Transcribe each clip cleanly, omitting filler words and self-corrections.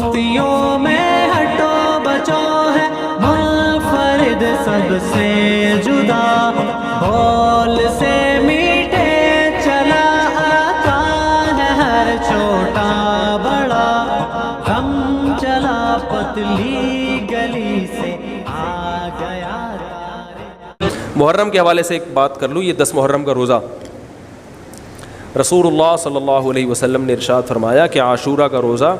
مفتیوں میں ہٹو بچو ہے منفرد سب سے جدا، بول سے میٹھے چلا آتا ہے ہر چھوٹا بڑا، ہم چلا پتلی گلی سے آ گیا۔ محرم کے حوالے سے ایک بات کر لوں، یہ 10 محرم کا روزہ، رسول اللہ صلی اللہ علیہ وسلم نے ارشاد فرمایا کہ عاشورہ کا روزہ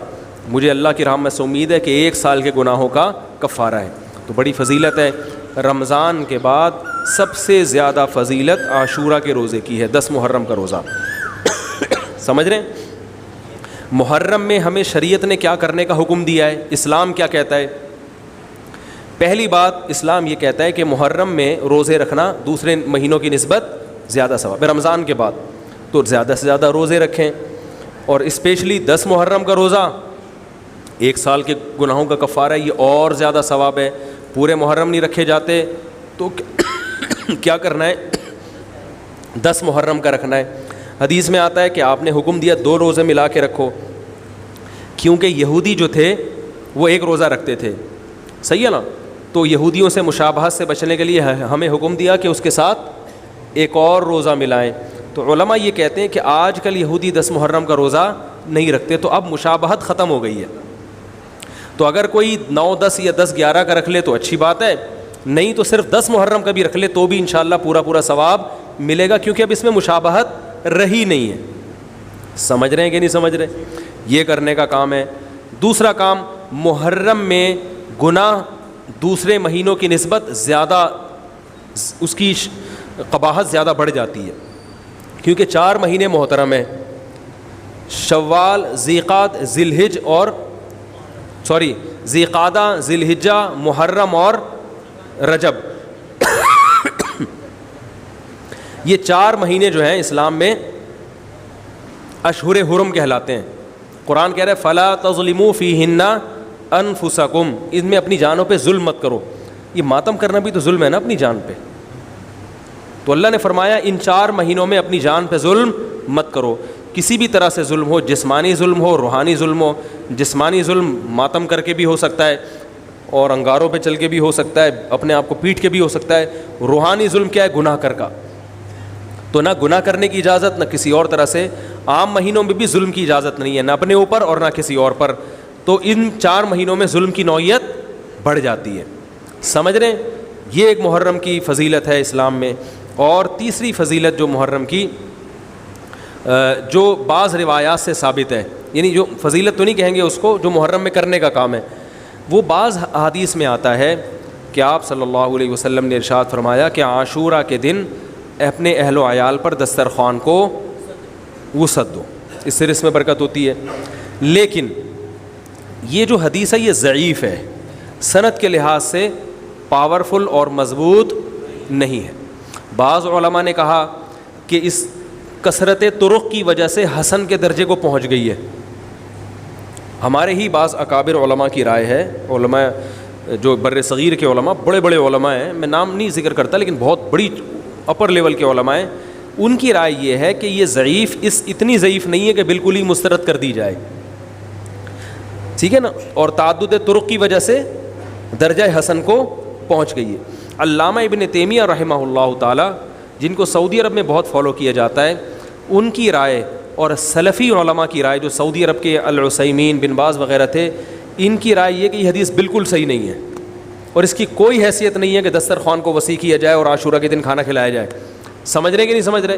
مجھے اللہ کی رحمت سے امید ہے کہ 1 سال کے گناہوں کا کفارہ ہے۔ تو بڑی فضیلت ہے۔ رمضان کے بعد سب سے زیادہ فضیلت عاشورہ کے روزے کی ہے، 10 محرم کا روزہ۔ سمجھ رہے ہیں؟ محرم میں ہمیں شریعت نے کیا کرنے کا حکم دیا ہے، اسلام کیا کہتا ہے؟ پہلی بات، اسلام یہ کہتا ہے کہ محرم میں روزے رکھنا دوسرے مہینوں کی نسبت زیادہ ثواب ہے۔ رمضان کے بعد تو زیادہ سے زیادہ روزے رکھیں، اور اسپیشلی 10 محرم کا روزہ 1 سال کے گناہوں کا کفارہ ہے، یہ اور زیادہ ثواب ہے۔ پورے محرم نہیں رکھے جاتے تو کیا کرنا ہے؟ 10 محرم کا رکھنا ہے۔ حدیث میں آتا ہے کہ آپ نے حکم دیا 2 روزے ملا کے رکھو، کیونکہ یہودی جو تھے وہ 1 روزہ رکھتے تھے، صحیح ہے نا؟ تو یہودیوں سے مشابہت سے بچنے کے لیے ہمیں حکم دیا کہ اس کے ساتھ 1 اور روزہ ملائیں۔ تو علماء یہ کہتے ہیں کہ آج کل یہودی 10 محرم کا روزہ نہیں رکھتے، تو اب مشابہت ختم ہو گئی ہے۔ تو اگر کوئی 9، 10 یا 10، 11 کا رکھ لے تو اچھی بات ہے، نہیں تو صرف 10 محرم کا بھی رکھ لے تو بھی انشاءاللہ پورا ثواب ملے گا، کیونکہ اب اس میں مشابہت رہی نہیں ہے۔ سمجھ رہے ہیں کہ نہیں سمجھ رہے؟ یہ کرنے کا کام ہے۔ دوسرا کام، محرم میں گناہ دوسرے مہینوں کی نسبت زیادہ، اس کی قباحت زیادہ بڑھ جاتی ہے، کیونکہ 4 مہینے محترم ہیں، شوال، ذی قعدہ، ذی الحجہ، محرم اور رجب۔ یہ 4 مہینے جو ہیں اسلام میں اشہر حرم کہلاتے ہیں۔ قرآن کہہ رہا ہے فَلَا تَظْلِمُوا فِيهِنَّ أَنفُسَكُمْ، ان میں اپنی جانوں پہ ظلم مت کرو۔ یہ ماتم کرنا بھی تو ظلم ہے نا اپنی جان پہ، تو اللہ نے فرمایا ان 4 مہینوں میں اپنی جان پہ ظلم مت کرو۔ کسی بھی طرح سے ظلم ہو، جسمانی ظلم ہو، روحانی ظلم ہو۔ جسمانی ظلم ماتم کر کے بھی ہو سکتا ہے، اور انگاروں پہ چل کے بھی ہو سکتا ہے، اپنے آپ کو پیٹ کے بھی ہو سکتا ہے۔ روحانی ظلم کیا ہے؟ گناہ کر کا، تو نہ گناہ کرنے کی اجازت، نہ کسی اور طرح سے۔ عام مہینوں میں بھی ظلم کی اجازت نہیں ہے، نہ اپنے اوپر اور نہ کسی اور پر۔ تو ان 4 مہینوں میں ظلم کی نوعیت بڑھ جاتی ہے، سمجھ رہے ہیں؟ یہ ایک محرم کی فضیلت ہے اسلام میں۔ اور تیسری فضیلت جو محرم کی، جو بعض روایات سے ثابت ہے، یعنی جو فضیلت تو نہیں کہیں گے اس کو، جو محرم میں کرنے کا کام ہے، وہ بعض حدیث میں آتا ہے کہ آپ صلی اللہ علیہ وسلم نے ارشاد فرمایا کہ عاشورہ کے دن اپنے اہل و عیال پر دسترخوان کو وسعت دو، اس سے رزق میں برکت ہوتی ہے۔ لیکن یہ جو حدیث ہے یہ ضعیف ہے، سند کے لحاظ سے پاورفل اور مضبوط نہیں ہے۔ بعض علماء نے کہا کہ اس کثرت طرق کی وجہ سے حسن کے درجے کو پہنچ گئی ہے۔ ہمارے ہی بعض اکابر علماء کی رائے ہے، علماء جو بر صغیر کے علماء، بڑے بڑے علماء ہیں، میں نام نہیں ذکر کرتا لیکن بہت بڑی اپر لیول کے علماء ہیں، ان کی رائے یہ ہے کہ یہ ضعیف، اتنی ضعیف نہیں ہے کہ بالکل ہی مسترد کر دی جائے، ٹھیک ہے نا، اور تعدد طرق کی وجہ سے درجہ حسن کو پہنچ گئی ہے۔ علامہ ابن تیمیہ رحمہ اللہ تعالی، جن کو سعودی عرب میں بہت فالو کیا جاتا ہے، ان کی رائے اور سلفی علماء کی رائے، جو سعودی عرب کے العثیمین، بن باز وغیرہ تھے، ان کی رائے یہ کہ یہ حدیث بالکل صحیح نہیں ہے، اور اس کی کوئی حیثیت نہیں ہے کہ دسترخوان کو وسیع کیا جائے اور عاشورہ کے دن کھانا کھلایا جائے۔ سمجھ رہے کہ نہیں سمجھ رہے؟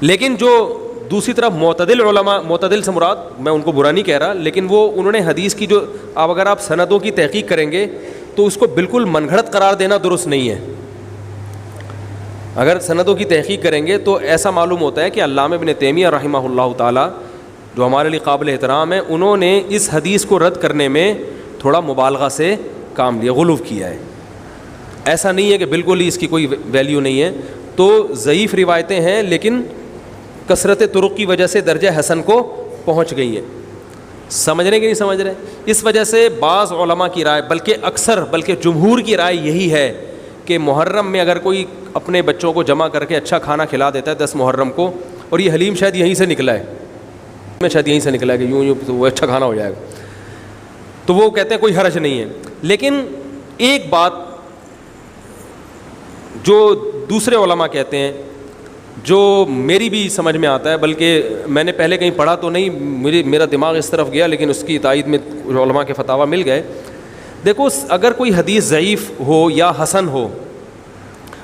لیکن جو دوسری طرف معتدل علماء، معتدل سے مراد میں ان کو برا نہیں کہہ رہا، لیکن وہ انہوں نے حدیث کی جو، اب اگر آپ سندوں کی تحقیق کریں گے تو اس کو بالکل من گھڑت قرار دینا درست نہیں ہے۔ اگر سندوں کی تحقیق کریں گے تو ایسا معلوم ہوتا ہے کہ علامہ ابن تیمیہ رحمہ اللہ تعالی، جو ہمارے لیے قابل احترام ہے، انہوں نے اس حدیث کو رد کرنے میں تھوڑا مبالغہ سے کام لیا، غلو کیا ہے۔ ایسا نہیں ہے کہ بالکل ہی اس کی کوئی ویلیو نہیں ہے، تو ضعیف روایتیں ہیں لیکن کثرت طرق کی وجہ سے درجہ حسن کو پہنچ گئی ہیں۔ سمجھ رہے کہ نہیں سمجھ رہے؟ اس وجہ سے بعض علماء کی رائے، بلکہ جمہور کی رائے یہی ہے کہ محرم میں اگر کوئی اپنے بچوں کو جمع کر کے اچھا کھانا کھلا دیتا ہے 10 محرم کو، اور یہ حلیم شاید یہیں سے نکلا ہے، میں شاید یہیں سے نکلا ہے کہ یوں تو وہ اچھا کھانا ہو جائے گا، تو وہ کہتے ہیں کوئی حرج نہیں ہے. لیکن ایک بات جو دوسرے علماء کہتے ہیں, جو میری بھی سمجھ میں آتا ہے, بلکہ میں نے پہلے کہیں پڑھا تو نہیں, میرا دماغ اس طرف گیا, لیکن اس کی تائید میں علماء کے فتاویٰ مل گئے. دیکھو اگر کوئی حدیث ضعیف ہو یا حسن ہو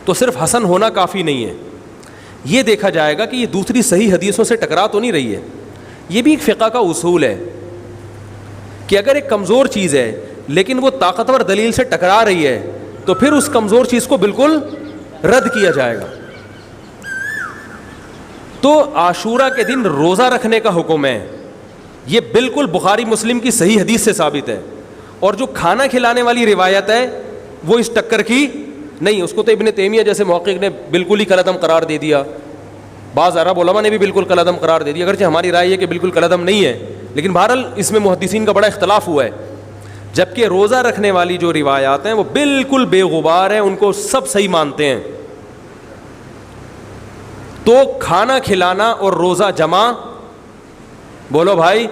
تو صرف حسن ہونا کافی نہیں ہے, یہ دیکھا جائے گا کہ یہ دوسری صحیح حدیثوں سے ٹکرا تو نہیں رہی ہے. یہ بھی ایک فقہ کا اصول ہے کہ اگر ایک کمزور چیز ہے لیکن وہ طاقتور دلیل سے ٹکرا رہی ہے تو پھر اس کمزور چیز کو بالکل رد کیا جائے گا. تو عاشورہ کے دن روزہ رکھنے کا حکم ہے, یہ بالکل بخاری مسلم کی صحیح حدیث سے ثابت ہے. اور جو کھانا کھلانے والی روایت ہے وہ اس ٹکر کی نہیں, اس کو تو ابن تیمیہ جیسے محقق نے بالکل ہی کالعدم قرار دے دیا, بعض عرب علماء نے بھی بالکل کالعدم قرار دے دیا, اگرچہ ہماری رائے ہے کہ بالکل کالعدم نہیں ہے, لیکن بہرحال اس میں محدثین کا بڑا اختلاف ہوا ہے. جبکہ روزہ رکھنے والی جو روایات ہیں وہ بالکل بے غبار ہیں, ان کو سب صحیح مانتے ہیں. تو کھانا کھلانا اور روزہ جمع بولو بھائی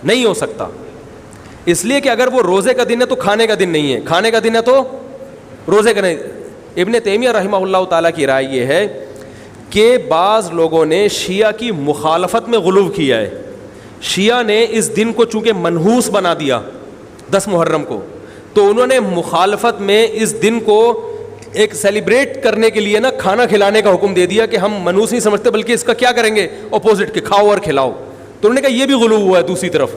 نہیں ہو سکتا, اس لیے کہ اگر وہ روزے کا دن ہے تو کھانے کا دن نہیں ہے, کھانے کا دن ہے تو روزے کا نہیں. ابن تیمیہ رحمہ اللہ تعالیٰ کی رائے یہ ہے کہ بعض لوگوں نے شیعہ کی مخالفت میں غلو کیا ہے. شیعہ نے اس دن کو چونکہ منحوس بنا دیا 10 محرم کو, تو انہوں نے مخالفت میں اس دن کو ایک سیلیبریٹ کرنے کے لیے نا کھانا کھلانے کا حکم دے دیا کہ ہم منحوس نہیں سمجھتے بلکہ اس کا کیا کریں گے اپوزٹ کے کھاؤ اور کھلاؤ. تو انہوں نے کہا یہ بھی غلو ہوا ہے دوسری طرف.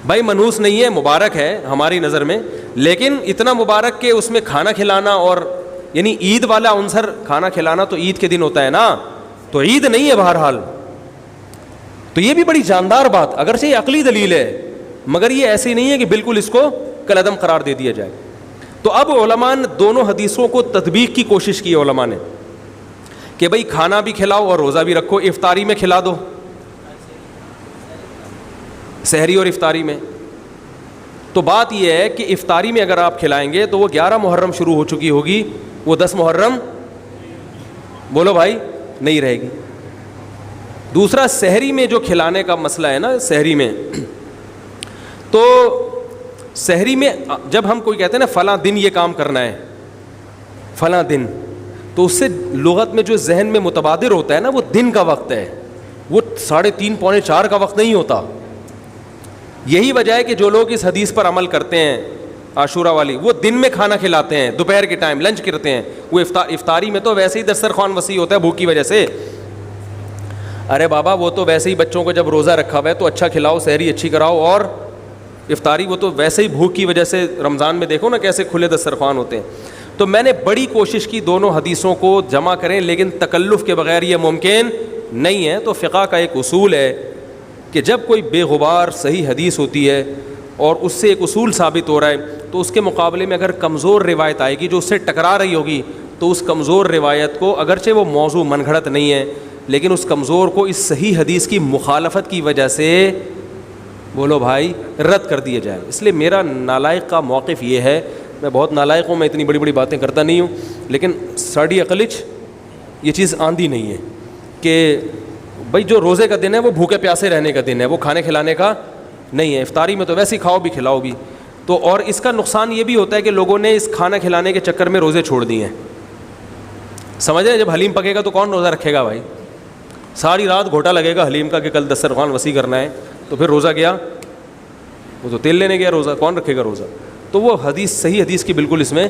بھائی منحوس نہیں ہے, مبارک ہے ہماری نظر میں, لیکن اتنا مبارک کہ اس میں کھانا کھلانا اور یعنی عید والا عنصر کھانا کھلانا تو عید کے دن ہوتا ہے نا, تو عید نہیں ہے بہرحال. تو یہ بھی بڑی جاندار بات, اگرچہ یہ عقلی دلیل ہے مگر یہ ایسی نہیں ہے کہ بالکل اس کو کالعدم قرار دے دیا جائے. تو اب علماء نے دونوں حدیثوں کو تطبیق کی کوشش کی علماء نے کہ بھئی کھانا بھی کھلاؤ اور روزہ بھی رکھو, افطاری میں کھلا دو, سحری اور افطاری میں. تو بات یہ ہے کہ افطاری میں اگر آپ کھلائیں گے تو وہ 11 محرم شروع ہو چکی ہوگی, وہ 10 محرم بولو بھائی نہیں رہے گی. دوسرا سحری میں جو کھلانے کا مسئلہ ہے نا, سحری میں تو سحری میں جب ہم کوئی کہتے ہیں نا فلاں دن یہ کام کرنا ہے فلاں دن, تو اس سے لغت میں جو ذہن میں متبادر ہوتا ہے نا وہ دن کا وقت ہے, وہ 3:30 پونے 4 کا وقت نہیں ہوتا. یہی وجہ ہے کہ جو لوگ اس حدیث پر عمل کرتے ہیں عاشورہ والی, وہ دن میں کھانا کھلاتے ہیں, دوپہر کے ٹائم لنچ کرتے ہیں. وہ افطاری میں تو ویسے ہی دسترخوان وسیع ہوتا ہے بھوک کی وجہ سے. ارے بابا وہ تو ویسے ہی بچوں کو جب روزہ رکھا ہوا ہے تو اچھا کھلاؤ, سحری اچھی کراؤ, اور افطاری وہ تو ویسے ہی بھوک کی وجہ سے رمضان میں دیکھو نا کیسے کھلے دسترخوان ہوتے ہیں. تو میں نے بڑی کوشش کی دونوں حدیثوں کو جمع کریں, لیکن تکلف کے بغیر یہ ممکن نہیں ہے. تو فقہ کا ایک اصول ہے کہ جب کوئی بے غبار صحیح حدیث ہوتی ہے اور اس سے ایک اصول ثابت ہو رہا ہے, تو اس کے مقابلے میں اگر کمزور روایت آئے گی جو اس سے ٹکرا رہی ہوگی, تو اس کمزور روایت کو اگرچہ وہ موضوع من گھڑت نہیں ہے لیکن اس کمزور کو اس صحیح حدیث کی مخالفت کی وجہ سے بولو بھائی رد کر دیا جائے. اس لیے میرا نالائق کا موقف یہ ہے, میں بہت نالائق ہوں, میں اتنی بڑی بڑی باتیں کرتا نہیں ہوں, لیکن ساڑی عقلچ یہ چیز آندھی نہیں ہے کہ بھائی جو روزے کا دن ہے وہ بھوکے پیاسے رہنے کا دن ہے, وہ کھانے کھلانے کا نہیں ہے. افطاری میں تو ویسے ہی کھاؤ بھی کھلاؤ بھی. تو اور اس کا نقصان یہ بھی ہوتا ہے کہ لوگوں نے اس کھانا کھلانے کے چکر میں روزے چھوڑ دیے ہیں. سمجھ رہے ہیں, جب حلیم پکے گا تو کون روزہ رکھے گا بھائی, ساری رات گھوٹا لگے گا حلیم کا کہ کل دسترخوان وسیع کرنا ہے, تو پھر روزہ گیا, وہ تو تیل لینے گیا, روزہ کون رکھے گا روزہ. تو وہ حدیث صحیح حدیث کی بالکل اس میں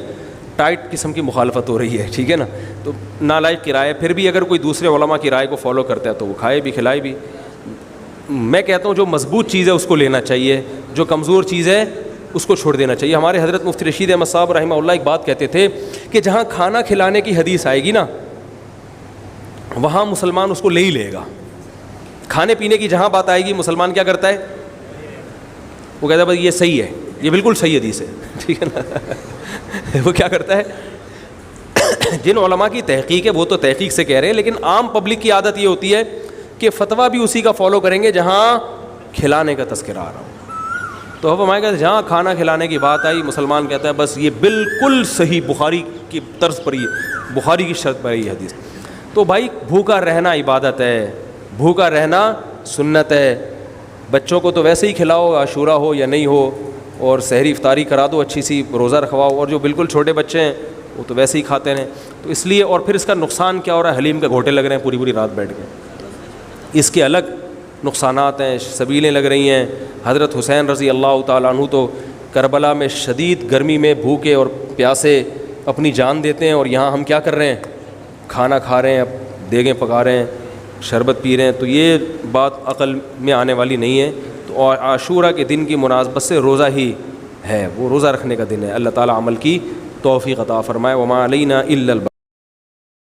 ٹائٹ قسم کی مخالفت ہو رہی ہے, ٹھیک ہے نا. تو نالائق کی رائے, پھر بھی اگر کوئی دوسرے علماء کی رائے کو فالو کرتا ہے تو وہ کھائے بھی کھلائے بھی. میں کہتا ہوں جو مضبوط چیز ہے اس کو لینا چاہیے, جو کمزور چیز ہے اس کو چھوڑ دینا چاہیے. ہمارے حضرت مفتی رشید احمد صاحب رحمہ اللہ ایک بات کہتے تھے کہ جہاں کھانا کھلانے کی حدیث آئے گی نا وہاں مسلمان اس کو لے ہی لے گا. کھانے پینے کی جہاں بات آئے گی مسلمان کیا کرتا ہے, وہ کہتا ہے بھائی یہ صحیح ہے, یہ بالکل صحیح حدیث ہے, ٹھیک ہے نا. وہ کیا کرتا ہے, جن علماء کی تحقیق ہے وہ تو تحقیق سے کہہ رہے ہیں, لیکن عام پبلک کی عادت یہ ہوتی ہے کہ فتویٰ بھی اسی کا فالو کریں گے جہاں کھلانے کا تذکرہ آ رہا ہو. تو اب ہمارے کہتے ہیں جہاں کھانا کھلانے کی بات آئی مسلمان کہتا ہے بس یہ بالکل صحیح بخاری کی طرز پر ہی, بخاری کی شرط پر یہ حدیث. تو بھائی بھوکا رہنا عبادت ہے, بھوکا رہنا سنت ہے, بچوں کو تو ویسے ہی کھلاؤ، عاشورہ ہو یا نہیں ہو، اور سحری افطاری کرا دو اچھی سی، روزہ رکھواؤ، اور جو بالکل چھوٹے بچے ہیں وہ تو ویسے ہی کھاتے ہیں. تو اس لیے، اور پھر اس کا نقصان کیا ہو رہا ہے، حلیم کے گھوٹے لگ رہے ہیں پوری رات بیٹھ کے، اس کے الگ نقصانات ہیں، سبیلیں لگ رہی ہیں. حضرت حسین رضی اللہ تعالیٰ عنہ تو کربلا میں شدید گرمی میں بھوکے اور پیاسے اپنی جان دیتے ہیں، اور یہاں ہم کیا کر رہے ہیں، کھانا کھا رہے ہیں، دیگیں پکا رہے ہیں، شربت پی رہے ہیں. تو یہ بات عقل میں آنے والی نہیں ہے. تو عاشورہ کے دن کی مناسبت سے روزہ ہی ہے، وہ روزہ رکھنے کا دن ہے. اللہ تعالیٰ عمل کی توفیق عطا فرمائے. وما علینا الا البلاغ.